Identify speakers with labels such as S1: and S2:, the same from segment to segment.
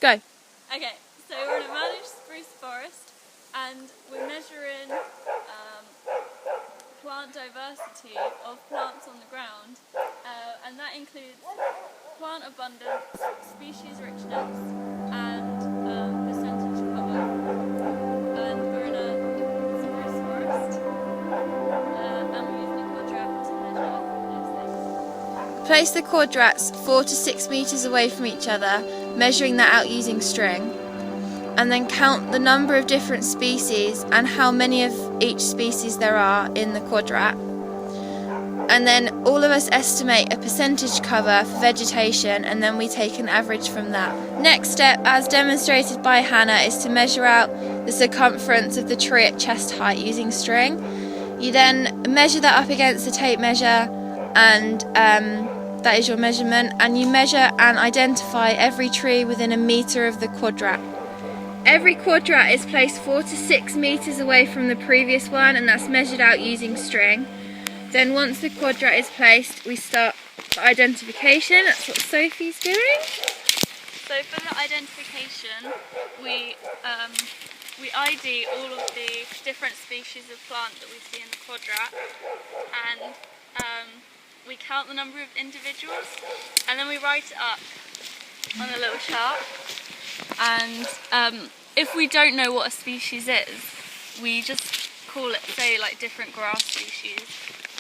S1: Go.
S2: Okay, so we're in a managed spruce forest and we're measuring plant diversity of plants on the ground, and that includes plant abundance, species richness, and percentage cover. And we're in a spruce forest, and we're using a quadrat to measure those things.
S1: Place the quadrats 4 to 6 metres away from each other, measuring that out using string, and then count the number of different species and how many of each species there are in the quadrat. And then all of us estimate a percentage cover for vegetation, and then we take an average from that. Next step, as demonstrated by Hannah, is to measure out the circumference of the tree at chest height using string. You then measure that up against the tape measure, and that is your measurement, and you measure and identify every tree within a metre of the quadrat. Every quadrat is placed 4 to 6 metres away from the previous one, and that's measured out using string. Then once the quadrat is placed, we start the identification. That's what Sophie's doing.
S2: So for the identification, we ID all of the different species of plant that we see in the quadrat, and we count the number of individuals, and then we write it up on a little chart. And if we don't know what a species is, we just call it, say, like different grass species.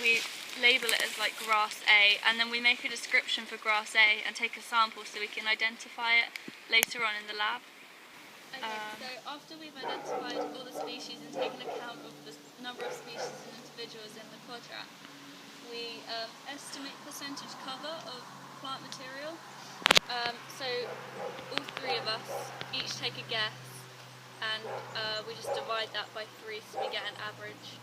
S2: We label it as like grass A, and then we make a description for grass A and take a sample so we can identify it later on in the lab. Okay, so after we've identified all the species and taken account of the number of species and individuals in the quadrat, we estimate percentage cover of plant material. So all three of us each take a guess, and we just divide that by 3 so we get an average.